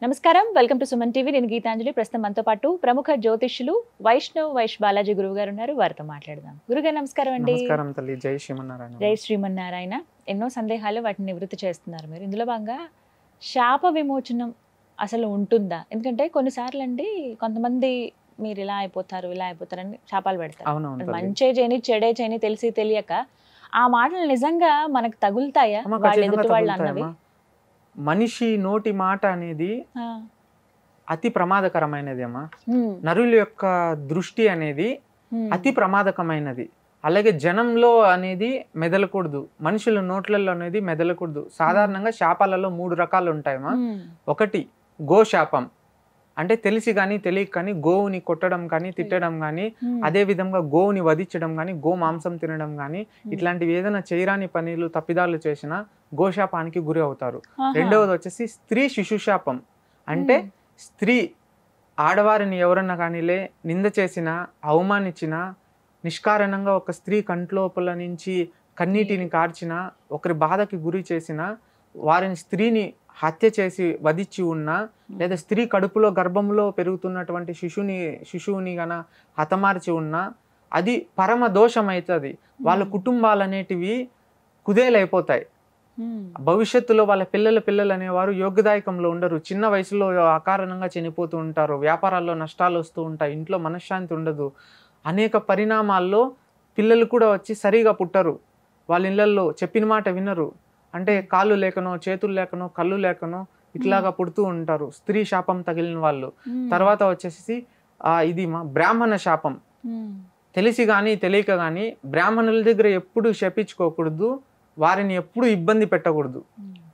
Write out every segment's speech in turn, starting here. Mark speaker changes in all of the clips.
Speaker 1: నమస్కారం, welcome to Suman TV. నేను గీతాంజలి. ప్రస్తుతం మనతో పాటు ప్రముఖ జ్యోతిష్యులు వైష్ బాలాజీ గురువు గారు ఉన్నారు. వారితో మాట్లాడదాం. గురుగారు నమస్కారం అండి.
Speaker 2: నమస్కారం తల్లి. జై శ్రీమన్నారాయణ.
Speaker 1: జై శ్రీమన్నారాయణ. ఎన్నో సందేహాలు, వాటిని నివృత్తి చేస్తున్నారు మీరు. ఇందులో భాగంగా శాప విమోచనం అసలు ఉంటుందా? ఎందుకంటే కొన్నిసార్లు అండి కొంతమంది మీరు ఇలా అయిపోతారు ఇలా అయిపోతారని శాపాలు పెడతారు. మంచే చేయని చెడే చేయని తెలిసి తెలియక ఆ మాటలు నిజంగా మనకు తగులుతాయా? వాళ్ళు ఎదుటి వాళ్ళు అన్నవి.
Speaker 2: మనిషి నోటి మాట అనేది అతి ప్రమాదకరమైనది అమ్మా. నరుల యొక్క దృష్టి అనేది అతి ప్రమాదకమైనది. అలాగే జనంలో అనేది మెదలకూడదు, మనుషుల నోట్లలో అనేది మెదలకూడదు. సాధారణంగా శాపాలలో 3 రకాలు ఉంటాయమ్మా. ఒకటి గోశాపం, అంటే తెలిసి కానీ తెలియక కానీ గోవుని కొట్టడం కానీ తిట్టడం కానీ, అదే విధంగా గోవుని వధించడం కానీ, గో మాంసం తినడం కానీ, ఇట్లాంటివి ఏదైనా చేయరాని పనులు తప్పిదాలు చేసినా గోశాపానికి గురి అవుతారు. రెండవది వచ్చేసి స్త్రీ శిశుశాపం, అంటే స్త్రీ ఆడవారిని ఎవరన్నా కానీలే నింద చేసినా అవమానించినా, నిష్కారణంగా ఒక స్త్రీ కంట్లోపల నుంచి కన్నీటిని కార్చినా, ఒకరి బాధకి గురి చేసినా, వారిని స్త్రీని హత్య చేసి వధించి ఉన్నా, లేదా స్త్రీ కడుపులో గర్భంలో పెరుగుతున్నటువంటి శిశువుని గన హతమార్చి ఉన్నా, అది పరమ దోషం అవుతుంది. వాళ్ళ కుటుంబాలు అనేటివి కుదేలైపోతాయి. భవిష్యత్తులో వాళ్ళ పిల్లలు అనేవారు యోగ్యదాయకంలో ఉండరు. చిన్న వయసులో అకారణంగా చనిపోతూ ఉంటారు. వ్యాపారాల్లో నష్టాలు వస్తూ ఉంటాయి. ఇంట్లో మనశ్శాంతి ఉండదు. అనేక పరిణామాల్లో పిల్లలు కూడా వచ్చి సరిగా పుట్టరు. వాళ్ళ ఇళ్ళల్లో చెప్పిన మాట వినరు. అంటే కాళ్ళు లేకనో, చేతులు లేకనో, కళ్ళు లేకనో ఇట్లాగా పుడుతూ ఉంటారు. స్త్రీ శాపం తగిలిన వాళ్ళు. తర్వాత వచ్చేసి ఇది బ్రాహ్మణ శాపం. తెలిసి కానీ తెలియక కానీ బ్రాహ్మణుల దగ్గర ఎప్పుడు శపించుకోకూడదు, వారిని ఎప్పుడు ఇబ్బంది పెట్టకూడదు.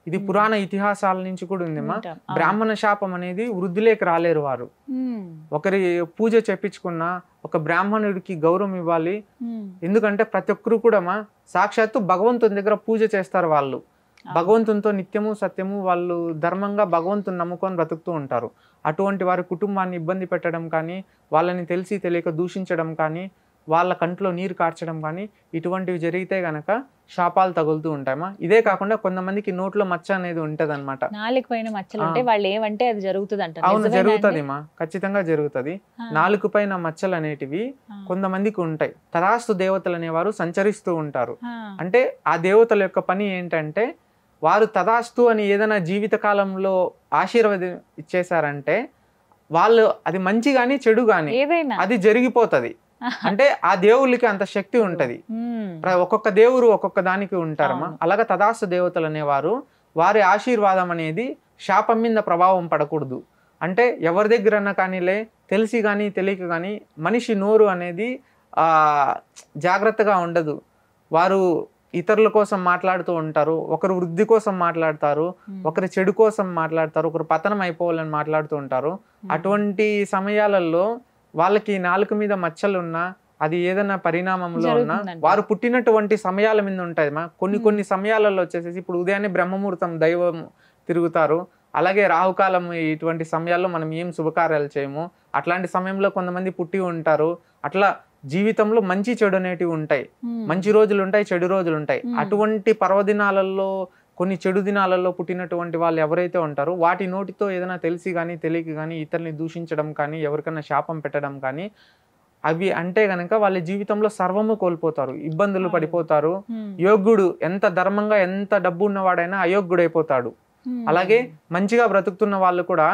Speaker 2: ఇది పురాణ ఇతిహాసాల నుంచి కూడా ఉందమ్మా. బ్రాహ్మణ శాపం అనేది వృద్ధులేకి రాలేరు వారు. ఒకరి పూజ చేపించుకున్నా ఒక బ్రాహ్మణుడికి గౌరవం ఇవ్వాలి. ఎందుకంటే ప్రతి ఒక్కరు కూడా సాక్షాత్తు భగవంతుని దగ్గర పూజ చేస్తారు. వాళ్ళు భగవంతునితో నిత్యము సత్యము వాళ్ళు ధర్మంగా భగవంతుని నమ్ముకొని బ్రతుకుతూ ఉంటారు. అటువంటి వారి కుటుంబాన్ని ఇబ్బంది పెట్టడం కానీ, వాళ్ళని తెలిసి తెలియక దూషించడం కానీ, వాళ్ళ కంట్లో నీరు కార్చడం కానీ, ఇటువంటివి జరిగితే గనక శాపాలు తగులుతూ ఉంటాయమ్మా. ఇదే కాకుండా కొంతమందికి నోట్లో మచ్చ అనేది ఉంటది అనమాట.
Speaker 1: నాలుగు పైన మచ్చలు ఉంటే వాళ్ళు ఏమంటే అది జరుగుతుంది అంటారు.
Speaker 2: అవును, జరుగుతుంది మా, ఖచ్చితంగా జరుగుతుంది. నాలుగు పైన మచ్చలు అనేటివి కొంతమందికి ఉంటాయి. తదాస్తు దేవతలు అనేవారు సంచరిస్తూ ఉంటారు. అంటే ఆ దేవతల యొక్క పని ఏంటంటే, వారు తదాస్తు అని ఏదైనా జీవిత కాలంలో ఆశీర్వాదం ఇచ్చేసారంటే వాళ్ళు అది మంచి గాని చెడు గాని అది జరిగిపోతది. అంటే ఆ దేవుళ్ళకి అంత శక్తి ఉంటది. ఒక్కొక్క దేవుడు ఒక్కొక్క దానికి ఉంటారమ్మా. అలాగా తదాస్తు దేవతలు అనేవారు వారి ఆశీర్వాదం అనేది శాపం మీద ప్రభావం పడకూడదు. అంటే ఎవరి దగ్గరన్నా కానీలే తెలిసి కానీ తెలియక కానీ మనిషి నోరు అనేది జాగ్రత్తగా ఉండదు. వారు ఇతరుల కోసం మాట్లాడుతూ ఉంటారు. ఒకరు వృద్ధి కోసం మాట్లాడతారు, ఒకరి చెడు కోసం మాట్లాడతారు, ఒకరు పతనం అయిపోవాలని మాట్లాడుతూ ఉంటారు. అటువంటి సమయాలలో వాళ్ళకి నాలుక మీద మచ్చలు ఉన్నా, అది ఏదైనా పరిణామంలో ఉన్నా, వారు పుట్టినటువంటి సమయాల మీద ఉంటాయి. కొన్ని సమయాలలో వచ్చేసి ఇప్పుడు ఉదయాన్నే బ్రహ్మముహూర్తం దైవం తిరుగుతారు. అలాగే రాహుకాలం, ఇటువంటి సమయాల్లో మనం ఏం శుభకార్యాలు చేయము. అట్లాంటి సమయంలో కొంతమంది పుట్టి ఉంటారు. అట్లా జీవితంలో మంచి చెడు అనేటివి ఉంటాయి. మంచి రోజులు ఉంటాయి, చెడు రోజులు ఉంటాయి. అటువంటి పర్వదినాలలో, కొన్ని చెడు దినాలలో పుట్టినటువంటి వాళ్ళు ఎవరైతే ఉంటారో వాటి నోటితో ఏదైనా తెలిసి కానీ తెలియక కానీ ఇతరుల్ని దూషించడం కానీ, ఎవరికైనా శాపం పెట్టడం కానీ, అవి అంటే గనక వాళ్ళ జీవితంలో సర్వము కోల్పోతారు, ఇబ్బందులు పడిపోతారు. యోగ్యుడు ఎంత ధర్మంగా ఎంత డబ్బు ఉన్నవాడైనా అయోగ్యుడైపోతాడు. అలాగే మంచిగా బ్రతుకుతున్న వాళ్ళు కూడా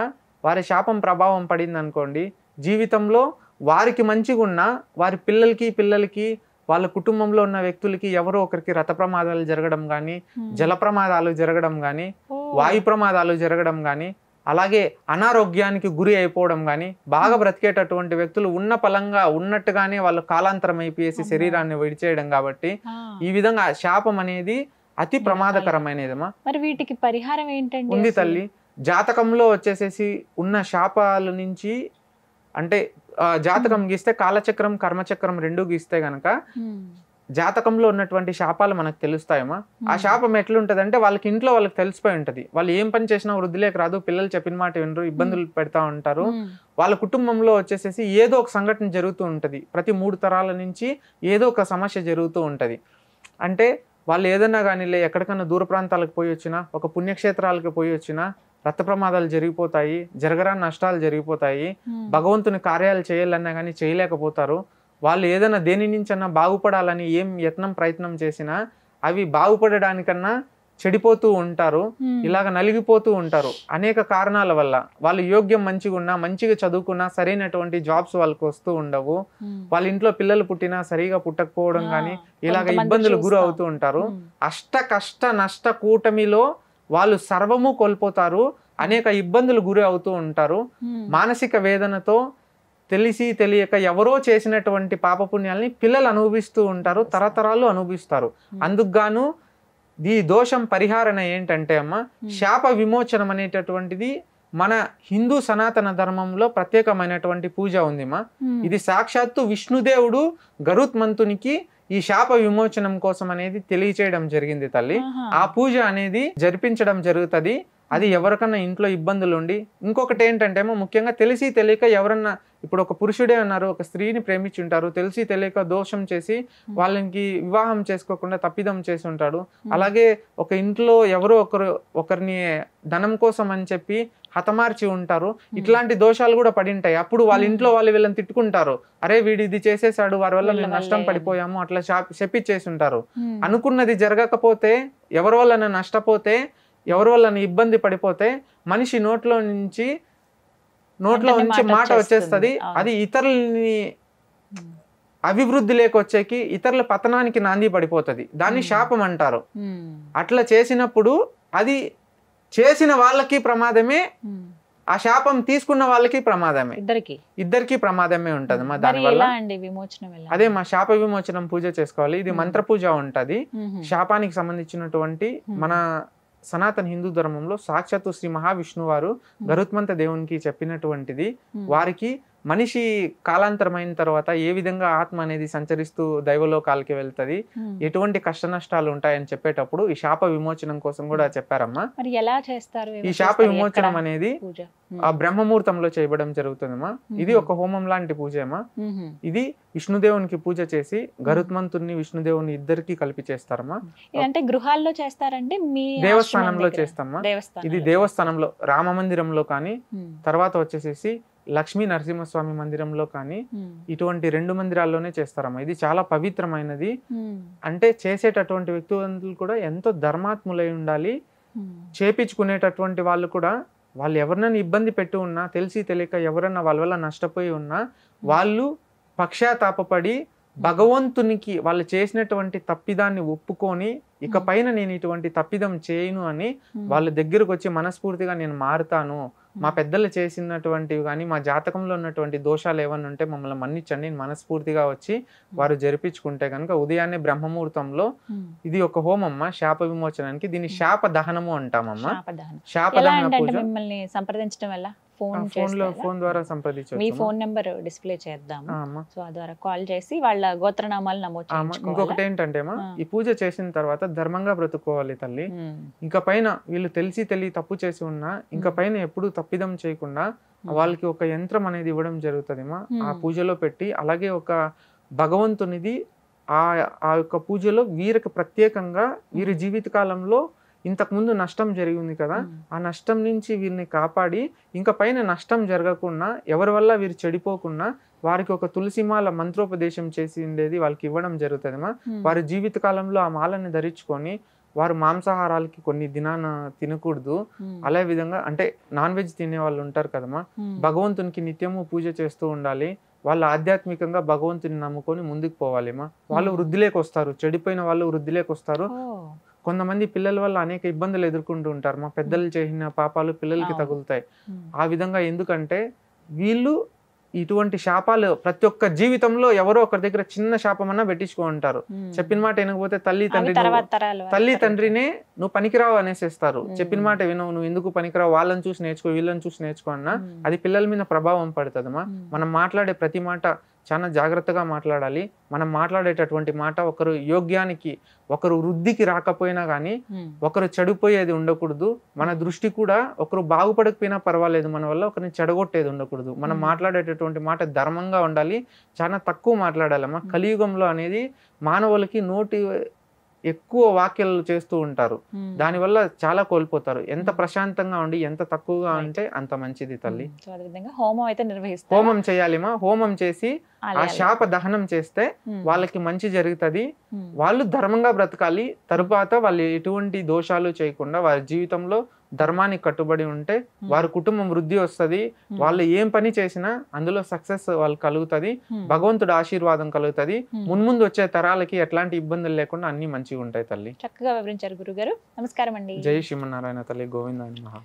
Speaker 2: వారి శాపం ప్రభావం పడింది అనుకోండి, జీవితంలో వారికి మంచిగా ఉన్నా వారి పిల్లలకి వాళ్ళ కుటుంబంలో ఉన్న వ్యక్తులకి ఎవరో ఒకరికి రథ ప్రమాదాలు జరగడం కానీ, జల ప్రమాదాలు జరగడం కానీ, వాయు ప్రమాదాలు జరగడం కానీ, అలాగే అనారోగ్యానికి గురి అయిపోవడం కానీ, బాగా బ్రతికేటటువంటి వ్యక్తులు ఉన్న పలంగా ఉన్నట్టుగానే వాళ్ళు కాలాంతరం అయిపోయేసి శరీరాన్ని విడిచేయడం. కాబట్టి ఈ విధంగా శాపం అనేది అతి ప్రమాదకరమైనదమ్మా.
Speaker 1: మరి వీటికి పరిహారం ఏంటండి?
Speaker 2: ఉంది తల్లి. జాతకంలో వచ్చేసేసి ఉన్న శాపాల నుంచి, అంటే జాతకం గీస్తే కాలచక్రం కర్మచక్రం 2 గీస్తే గనక జాతకంలో ఉన్నటువంటి శాపాలు మనకు తెలుస్తాయమ్మా. ఆ శాపం ఎట్లుంటదంటే వాళ్ళకి ఇంట్లో వాళ్ళకి తెలిసిపోయి ఉంటది. వాళ్ళు ఏం పని చేసినా వృద్ధిలేకి రాదు, పిల్లలు చెప్పిన మాట వినరు, ఇబ్బందులు పెడతా ఉంటారు. వాళ్ళ కుటుంబంలో వచ్చేసేసి ఏదో ఒక సంఘటన జరుగుతూ ఉంటది. ప్రతి 3 తరాల నుంచి ఏదో ఒక సమస్య జరుగుతూ ఉంటది. అంటే వాళ్ళు ఏదన్నా కానీ ఎక్కడికన్నా దూర ప్రాంతాలకు పోయి వచ్చినా, ఒక పుణ్యక్షేత్రాలకు పోయి వచ్చినా, రక్త ప్రమాదాలు జరిగిపోతాయి, జరగరాని నష్టాలు జరిగిపోతాయి, భగవంతుని కార్యాలు చేయాలన్నా కానీ చేయలేకపోతారు. వాళ్ళు ఏదైనా దేని నుంచన్నా బాగుపడాలని ఏం ప్రయత్నం చేసినా అవి బాగుపడడానికన్నా చెడిపోతూ ఉంటారు, ఇలాగ నలిగిపోతూ ఉంటారు. అనేక కారణాల వల్ల వాళ్ళు యోగ్యం మంచిగా ఉన్నా, మంచిగా చదువుకున్నా సరైనటువంటి జాబ్స్ వాళ్ళకి వస్తూ ఉండవు. వాళ్ళ ఇంట్లో పిల్లలు పుట్టినా సరిగా పుట్టకపోవడం కానీ ఇలాగ ఇబ్బందులు గురి అవుతూ ఉంటారు. అష్ట కష్ట నష్ట కూటమిలో వాళ్ళు సర్వము కోల్పోతారు, అనేక ఇబ్బందులు గురి అవుతూ ఉంటారు. మానసిక వేదనతో తెలిసి తెలియక ఎవరో చేసినటువంటి పాపపుణ్యాలని పిల్లలు అనుభవిస్తూ ఉంటారు, తరతరాలు అనుభవిస్తారు. అందుకుగాను ఈ దోషం పరిహారణ ఏంటంటే అమ్మ, శాప విమోచనం అనేటటువంటిది మన హిందూ సనాతన ధర్మంలో ప్రత్యేకమైనటువంటి పూజ ఉందిమా. ఇది సాక్షాత్తు విష్ణుదేవుడు గరుత్మంతునికి ఈ శాప విమోచనం కోసం అనేది తెలియచేయడం జరిగింది తల్లి. ఆ పూజ అనేది జరిపించడం జరుగుతుంది. అది ఎవరికన్నా ఇంట్లో ఇబ్బందులు ఉండి, ఇంకొకటి ఏంటంటే ముఖ్యంగా తెలిసి తెలియక ఎవరన్నా, ఇప్పుడు ఒక పురుషుడే ఉన్నారు, ఒక స్త్రీని ప్రేమించుంటారు, తెలిసి తెలియక దోషం చేసి వాళ్ళకి వివాహం చేసుకోకుండా తప్పిదం చేసి ఉంటాడు. అలాగే ఒక ఇంట్లో ఎవరో ఒకరిని ధనం కోసం అని చెప్పి హతమార్చి ఉంటారు. ఇట్లాంటి దోషాలు కూడా పడి ఉంటాయి. అప్పుడు వాళ్ళ ఇంట్లో వాళ్ళు వీళ్ళని తిట్టుకుంటారు, అరే వీడు ఇది చేసేసాడు, వారి వల్ల మేము నష్టం పడిపోయాము, అట్లా చెప్పించేసి ఉంటారు. అనుకున్నది జరగకపోతే, ఎవరి వల్ల నష్టపోతే, ఎవరి వల్ల ఇబ్బంది పడిపోతే మనిషి నోట్లో నుంచి మాట వచ్చేస్తుంది. అది ఇతరులని అభివృద్ధి లేకొచ్చేకి, ఇతరుల పతనానికి నాంది పడిపోతుంది. దాన్ని శాపం అంటారు. అట్లా చేసినప్పుడు అది చేసిన వాళ్ళకి ప్రమాదమే, ఆ శాపం తీసుకున్న వాళ్ళకి ప్రమాదమే, ఇద్దరికి ప్రమాదమే ఉంటది. మా దానివల్ల అదే మా శాప విమోచనం పూజ చేసుకోవాలి. ఇది మంత్ర పూజ ఉంటది. శాపానికి సంబంధించినటువంటి మన సనాతన హిందూ ధర్మంలో సాక్షాత్తు శ్రీ మహావిష్ణువు వారు గరుత్మంత దేవునికి చెప్పినటువంటిది. వారికి మనిషి కాలాంతరమైన తర్వాత ఏ విధంగా ఆత్మ అనేది సంచరిస్తూ దైవలోకాలకి వెళ్తుంది, ఎటువంటి కష్ట నష్టాలు ఉంటాయని చెప్పేటప్పుడు ఈ శాప విమోచనం కోసం కూడా చెప్పారమ్మా. ఈ శాప విమోచనం అనేది ఆ బ్రహ్మముహూర్తంలో చేయబడం జరుగుతుందమ్మా. ఇది ఒక హోమం లాంటి పూజేమా. ఇది విష్ణుదేవునికి పూజ చేసి గరుత్మంతుని విష్ణుదేవుని ఇద్దరికి కలిపి చేస్తారమ్మా.
Speaker 1: అంటే గృహాల్లో చేస్తారంటే
Speaker 2: దేవస్థానంలో చేస్తామా. ఇది దేవస్థానంలో రామ మందిరంలో కానీ, తర్వాత వచ్చేసేసి లక్ష్మీ నరసింహస్వామి మందిరంలో కానీ, ఇటువంటి 2 మందిరాల్లోనే చేస్తారమ్మా. ఇది చాలా పవిత్రమైనది. అంటే చేసేటటువంటి వ్యక్తులు కూడా ఎంతో ధర్మాత్ములై ఉండాలి. చేపించుకునేటటువంటి వాళ్ళు కూడా, వాళ్ళు ఎవరినైనా ఇబ్బంది పెట్టి ఉన్నా, తెలిసి తెలియక ఎవరన్నా వాళ్ళ వల్ల నష్టపోయి ఉన్నా, వాళ్ళు పశ్చాత్తాపపడి భగవంతునికి వాళ్ళు చేసినటువంటి తప్పిదాన్ని ఒప్పుకొని, ఇక పైన నేను ఇటువంటి తప్పిదం చేయను అని వాళ్ళ దగ్గరకు వచ్చి మనస్ఫూర్తిగా నేను మారుతాను, మా పెద్దలు చేసినటువంటివి కానీ మా జాతకంలో ఉన్నటువంటి దోషాలు ఏమన్నా ఉంటే మమ్మల్ని మన్నించండి మనస్ఫూర్తిగా వచ్చి వారు జరిపించుకుంటే కనుక ఉదయాన్నే బ్రహ్మముహూర్తంలో, ఇది ఒక హోమమ్మ శాప విమోచనానికి. దీన్ని శాప దహనము అంటామమ్మా. శాప దహన పూజ
Speaker 1: సంప్రదించడం వల్ల
Speaker 2: ఫోన్ ద్వారా సంప్రదించవచ్చు.
Speaker 1: మీ ఫోన్ నెంబర్ డిస్ప్లే చేద్దాం, సో ఆ ద్వారా కాల్ చేసి వాళ్ళ గోత్రనామాలు నమోదు చేయించుకోవాలి.
Speaker 2: ఇంకొకటి ఏంటంటే ఈ పూజ చేసిన తర్వాత ధర్మంగా బ్రతుకోవాలి తల్లి. ఇంకా పైన వీళ్ళు తెలిసి తప్పు చేసి ఉన్నా, ఇంకా పైన ఎప్పుడు తప్పిదం చేయకుండా వాళ్ళకి ఒక యంత్రం అనేది ఇవ్వడం జరుగుతుందిమా ఆ పూజలో పెట్టి. అలాగే ఒక భగవంతునిది ఆ యొక్క పూజలో వీరికి ప్రత్యేకంగా వీరి జీవితకాలంలో ఇంతకుముందు నష్టం జరిగింది కదా, ఆ నష్టం నుంచి వీరిని కాపాడి ఇంకా పైన నష్టం జరగకుండా, ఎవరి వల్ల వీరు చెడిపోకుండా వారికి ఒక తులసిమాల మంత్రోపదేశం చేసి ఉండేది వాళ్ళకి ఇవ్వడం జరుగుతుందమ్మా. వారి జీవితకాలంలో ఆ మాలని ధరించుకొని వారు మాంసాహారాలకి కొన్ని దినాన తినకూడదు. అదే విధంగా అంటే నాన్ వెజ్ తినే వాళ్ళు ఉంటారు కదమ్మా, భగవంతునికి నిత్యము పూజ చేస్తూ ఉండాలి. వాళ్ళు ఆధ్యాత్మికంగా భగవంతుని నమ్ముకొని ముందుకు పోవాలిమా. వాళ్ళు వృద్ధిలోకి వస్తారు, చెడిపోయిన వాళ్ళు వృద్ధిలోకి వస్తారు. కొంతమంది పిల్లల వల్ల అనేక ఇబ్బందులు ఎదుర్కొంటూ ఉంటారు. మా పెద్దలు చేసిన పాపాలు పిల్లలకి తగులుతాయి. ఆ విధంగా ఎందుకంటే వీళ్ళు ఇటువంటి శాపాలు ప్రతి ఒక్క జీవితంలో ఎవరో ఒకరి దగ్గర చిన్న శాపమన్నా పెట్టించుకో ఉంటారు. చెప్పిన మాట వినకపోతే తల్లి తండ్రినే నువ్వు పనికిరావు అనేసేస్తారు. చెప్పిన మాట వినవు, నువ్వు ఎందుకు పనికిరావు, వాళ్ళని చూసి నేర్చుకో, వీళ్ళని చూసి నేర్చుకో అన్నా అది పిల్లల మీద ప్రభావం పడుతుందమ్మా. మనం మాట్లాడే ప్రతి మాట చాలా జాగ్రత్తగా మాట్లాడాలి. మనం మాట్లాడేటటువంటి మాట ఒకరు యోగ్యానికి, ఒకరు వృద్ధికి రాకపోయినా కానీ ఒకరు చెడిపోయేది ఉండకూడదు. మన దృష్టి కూడా ఒకరు బాగుపడకపోయినా పర్వాలేదు, మన వల్ల ఒకరిని చెడగొట్టేది ఉండకూడదు. మనం మాట్లాడేటటువంటి మాట ధర్మంగా ఉండాలి, చాలా తక్కువ మాట్లాడాలమ్మా. కలియుగంలో అనేది మానవులకి ఎక్కువ వాక్యాలు చేస్తూ ఉంటారు. దానివల్ల చాలా కోల్పోతారు. ఎంత ప్రశాంతంగా ఉండి ఎంత తక్కువగా ఉంటే అంత మంచిది తల్లి.
Speaker 1: సో అదే విధంగా హోమం అయితే నిర్వహిస్తారు.
Speaker 2: హోమం చేయాలిమా. హోమం చేసి ఆ శాప దహనం చేస్తే వాళ్ళకి మంచి జరుగుతుంది. వాళ్ళు ధర్మంగా బ్రతకాలి. తరువాత వాళ్ళు ఎటువంటి దోషాలు చేయకుండా వారి జీవితంలో ధర్మానికి కట్టుబడి ఉంటే వారి కుటుంబం వృద్ధి వస్తుంది. వాళ్ళు ఏం పని చేసినా అందులో సక్సెస్ వాళ్ళు కలుగుతుంది. భగవంతుడు ఆశీర్వాదం కలుగుతుంది. మున్ముందు వచ్చే తరాలకి ఎట్లాంటి ఇబ్బందులు లేకుండా అన్ని మంచిగా ఉంటాయి తల్లి.
Speaker 1: చక్కగా వివరించారు గురుగారు. నమస్కారం అండి.
Speaker 2: జై శ్రీమన్నారాయణ తల్లి. గోవిందాయ నమః.